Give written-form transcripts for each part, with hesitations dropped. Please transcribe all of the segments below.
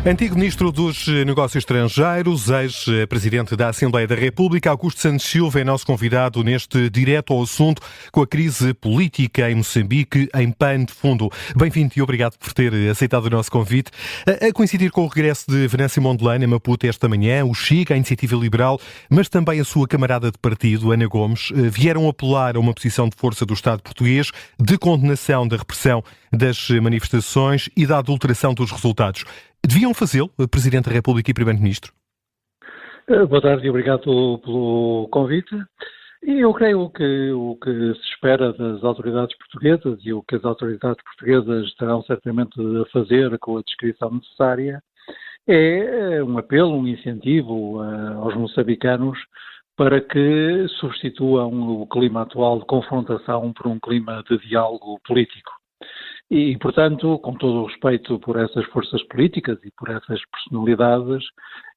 Antigo Ministro dos Negócios Estrangeiros, ex-Presidente da Assembleia da República, Augusto Santos Silva é nosso convidado neste Direto ao Assunto com a crise política em Moçambique em pano de fundo. Bem-vindo e obrigado por ter aceitado o nosso convite. A coincidir com o regresso de Venâncio Mondlane a Maputo esta manhã, o Chega, a Iniciativa Liberal, mas também a sua camarada de partido, Ana Gomes, vieram apelar a uma posição de força do Estado português de condenação da repressão das manifestações e da adulteração dos resultados. Deviam fazê-lo, Presidente da República e Primeiro-Ministro? Boa tarde e obrigado pelo convite. E eu creio que o que se espera das autoridades portuguesas e o que as autoridades portuguesas terão certamente a fazer com a descrição necessária é um apelo, um incentivo aos moçambicanos para que substituam o clima atual de confrontação por um clima de diálogo político. E, portanto, com todo o respeito por essas forças políticas e por essas personalidades,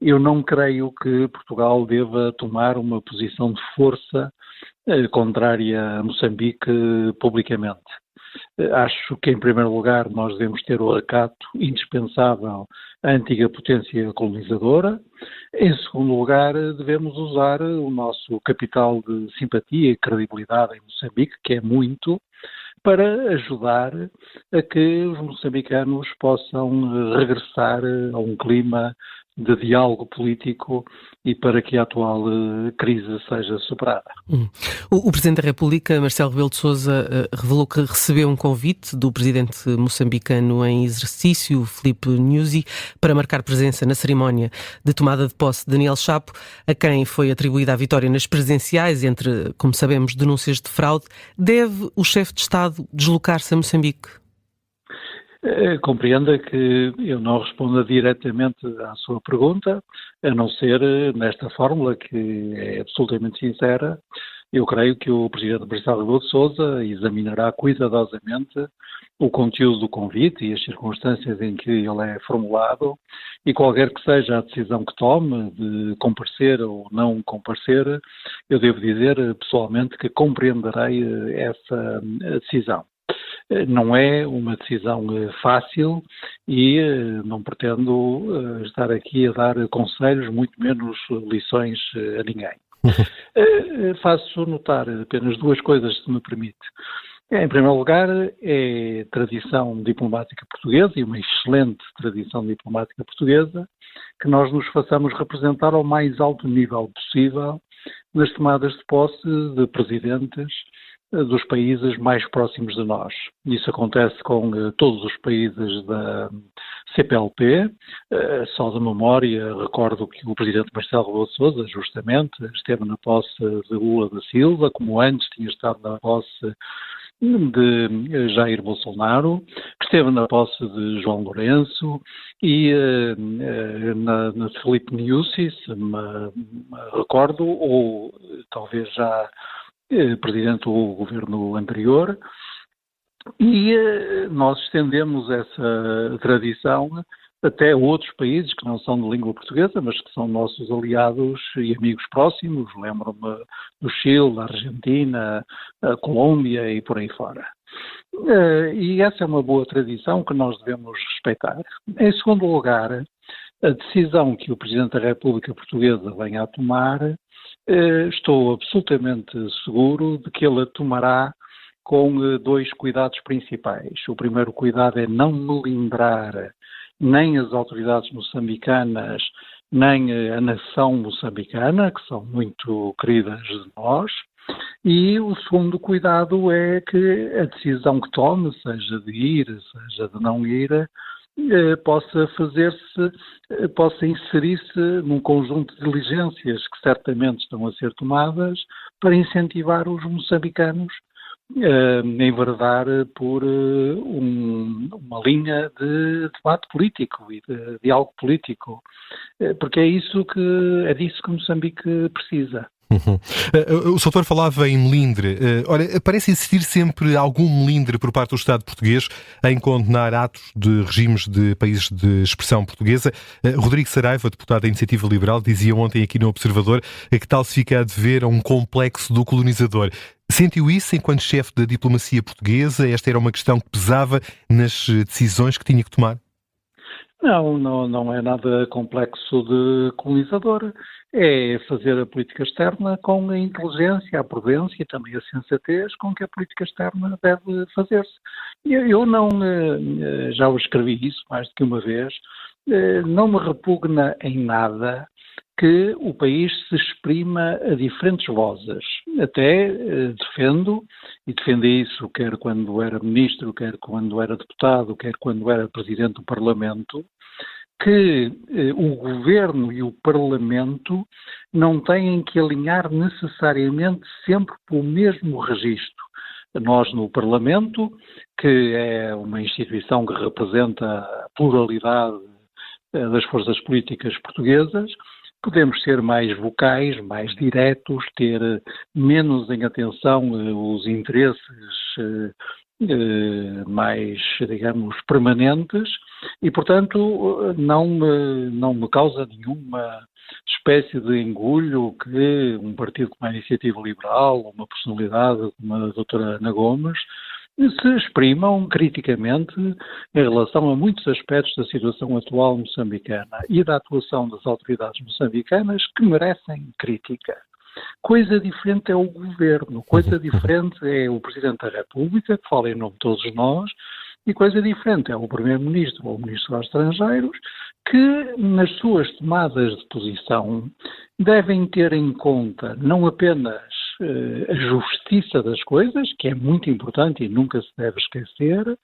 eu não creio que Portugal deva tomar uma posição de força contrária a Moçambique publicamente. Acho que, em primeiro lugar, nós devemos ter o recato indispensável à antiga potência colonizadora. Em segundo lugar, devemos usar o nosso capital de simpatia e credibilidade em Moçambique, que é muito, para ajudar a que os moçambicanos possam regressar a um clima de diálogo político e para que a atual crise seja superada. O Presidente da República, Marcelo Rebelo de Sousa, revelou que recebeu um convite do Presidente moçambicano em exercício, Filipe Nyusi, para marcar presença na cerimónia de tomada de posse de Daniel Chapo, a quem foi atribuída a vitória nas presidenciais, entre, como sabemos, denúncias de fraude. Deve o chefe de Estado deslocar-se a Moçambique? Compreenda que eu não responda diretamente à sua pergunta, a não ser nesta fórmula que é absolutamente sincera. Eu creio que o Presidente Marcelo Rebelo de Sousa examinará cuidadosamente o conteúdo do convite e as circunstâncias em que ele é formulado e qualquer que seja a decisão que tome de comparecer ou não comparecer, eu devo dizer pessoalmente que compreenderei essa decisão. Não é uma decisão fácil e não pretendo estar aqui a dar conselhos, muito menos lições a ninguém. Faço notar apenas duas coisas, se me permite. Em primeiro lugar, é tradição diplomática portuguesa e uma excelente tradição diplomática portuguesa que nós nos façamos representar ao mais alto nível possível nas tomadas de posse de presidentes dos países mais próximos de nós. Isso acontece com todos os países da CPLP. Só de memória, recordo que o Presidente Marcelo Rebelo de Sousa, justamente, esteve na posse de Lula da Silva, como antes tinha estado na posse de Jair Bolsonaro, que esteve na posse de João Lourenço e na Filipe Nyusi, se me recordo, ou talvez já presidente do governo anterior, e nós estendemos essa tradição até outros países que não são de língua portuguesa, mas que são nossos aliados e amigos próximos. Lembro-me do Chile, da Argentina, a Colômbia e por aí fora. E essa é uma boa tradição que nós devemos respeitar. Em segundo lugar, a decisão que o Presidente da República Portuguesa venha a tomar, estou absolutamente seguro de que ele a tomará com dois cuidados principais. O primeiro cuidado é não melindrar nem as autoridades moçambicanas, nem a nação moçambicana, que são muito queridas de nós. E o segundo cuidado é que a decisão que tome, seja de ir, seja de não ir, possa inserir-se num conjunto de diligências que certamente estão a ser tomadas para incentivar os moçambicanos a enveredar por uma linha de debate político e de diálogo político, porque é disso que Moçambique precisa. O Soutor falava em melindre. Ora, parece existir sempre algum melindre por parte do Estado português em condenar atos de regimes de países de expressão portuguesa. Rodrigo Saraiva, deputado da Iniciativa Liberal, dizia ontem aqui no Observador que tal se fica a dever a um complexo do colonizador. Sentiu isso enquanto chefe da diplomacia portuguesa? Esta era uma questão que pesava nas decisões que tinha que tomar? Não é nada complexo de colonizador. É fazer a política externa com a inteligência, a prudência e também a sensatez com que a política externa deve fazer-se. Eu não, já o escrevi isso mais do que uma vez, não me repugna em nada que o país se exprima a diferentes vozes. Até defendo, e defendi isso quer quando era ministro, quer quando era deputado, quer quando era presidente do Parlamento, que o Governo e o Parlamento não têm que alinhar necessariamente sempre pelo mesmo registro. Nós no Parlamento, que é uma instituição que representa a pluralidade das forças políticas portuguesas, podemos ser mais vocais, mais diretos, ter menos em atenção os interesses mais, digamos, permanentes e, portanto, não me causa nenhuma espécie de engulho que um partido como a Iniciativa Liberal, uma personalidade como a doutora Ana Gomes, se exprimam criticamente em relação a muitos aspectos da situação atual moçambicana e da atuação das autoridades moçambicanas que merecem crítica. Coisa diferente é o Governo, coisa diferente é o Presidente da República, que fala em nome de todos nós, e coisa diferente é o Primeiro-Ministro ou o Ministro dos Estrangeiros, que nas suas tomadas de posição devem ter em conta não apenas a justiça das coisas, que é muito importante e nunca se deve esquecer,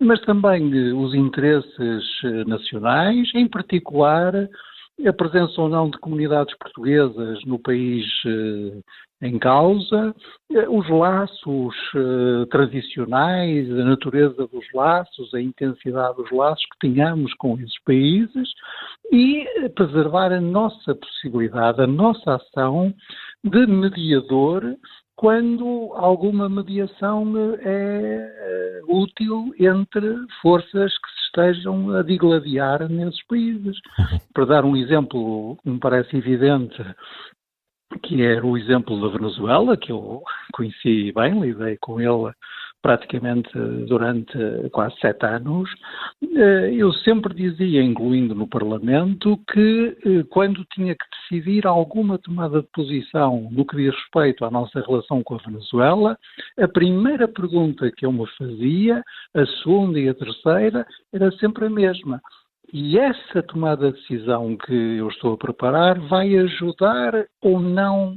mas também os interesses nacionais, em particular a presença ou não de comunidades portuguesas no país em causa, os laços tradicionais, a natureza dos laços, a intensidade dos laços que tenhamos com esses países e preservar a nossa possibilidade, a nossa ação de mediador quando alguma mediação é útil entre forças que se estejam a digladiar nesses países. Para dar um exemplo que me parece evidente, que é o exemplo da Venezuela, que eu conheci bem, lidei com ele praticamente durante quase 7 anos, eu sempre dizia, incluindo no Parlamento, que quando tinha que decidir alguma tomada de posição no que diz respeito à nossa relação com a Venezuela, a primeira pergunta que eu me fazia, a segunda e a terceira, era sempre a mesma. E essa tomada de decisão que eu estou a preparar vai ajudar ou não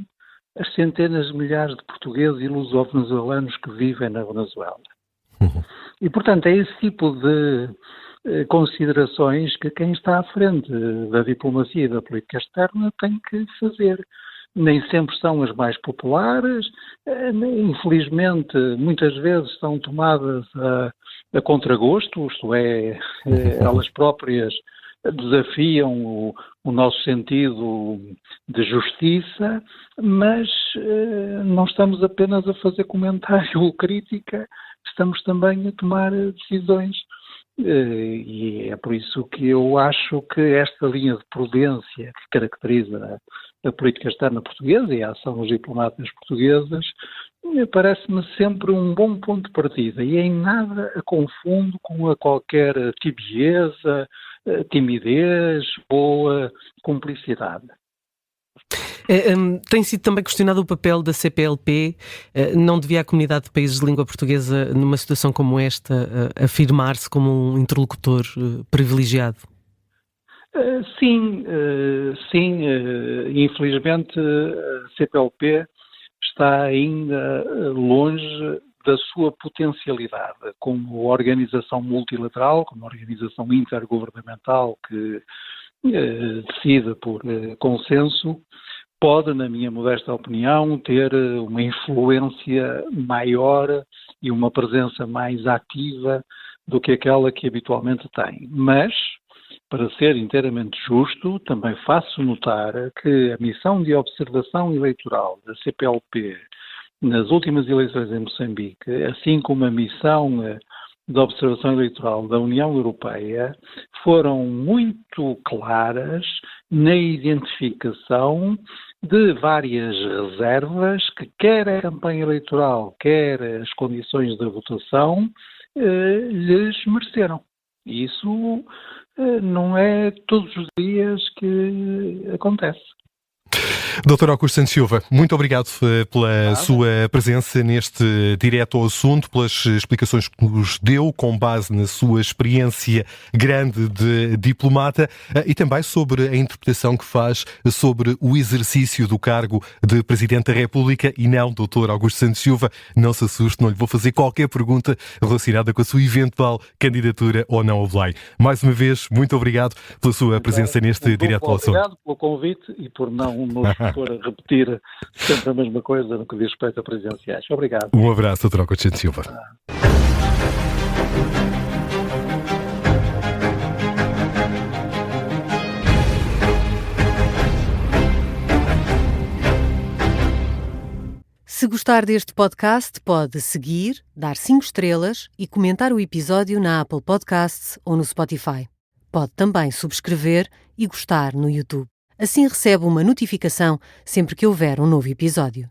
as centenas de milhares de portugueses e luso-venezuelanos que vivem na Venezuela. E, portanto, é esse tipo de considerações que quem está à frente da diplomacia e da política externa tem que fazer. Nem sempre são as mais populares, infelizmente, muitas vezes são tomadas a contragosto, isto é, elas próprias desafiam o nosso sentido de justiça, mas não estamos apenas a fazer comentário ou crítica, estamos também a tomar decisões. E é por isso que eu acho que esta linha de prudência que caracteriza a política externa portuguesa e a ação dos diplomatas portugueses parece-me sempre um bom ponto de partida e em nada a confundo com a qualquer tibieza, timidez ou cumplicidade. Tem sido também questionado o papel da CPLP. Não devia a comunidade de países de língua portuguesa, numa situação como esta, afirmar-se como um interlocutor privilegiado? Sim. Infelizmente a CPLP está ainda longe da sua potencialidade como organização multilateral, como organização intergovernamental que decide por consenso, pode, na minha modesta opinião, ter uma influência maior e uma presença mais ativa do que aquela que habitualmente tem. Mas, para ser inteiramente justo, também faço notar que a missão de observação eleitoral da CPLP nas últimas eleições em Moçambique, assim como a missão de observação eleitoral da União Europeia, foram muito claras na identificação de várias reservas que quer a campanha eleitoral, quer as condições da votação, lhes mereceram. Isso Não é todos os dias que acontece. Dr. Augusto Santos Silva, muito obrigado pela sua presença neste Direto ao Assunto, pelas explicações que nos deu com base na sua experiência grande de diplomata e também sobre a interpretação que faz sobre o exercício do cargo de Presidente da República. E não, Dr. Augusto Santos Silva, não se assuste, não lhe vou fazer qualquer pergunta relacionada com a sua eventual candidatura ou não ao Belém. Mais uma vez, muito obrigado pela sua presença neste Direto ao Assunto. Obrigado pelo convite e por não nos pôr a repetir sempre a mesma coisa no que diz respeito a presidenciais. Obrigado. Um abraço, Dr. Augusto Santos Silva. Se gostar deste podcast, pode seguir, dar 5 estrelas e comentar o episódio na Apple Podcasts ou no Spotify. Pode também subscrever e gostar no YouTube. Assim recebe uma notificação sempre que houver um novo episódio.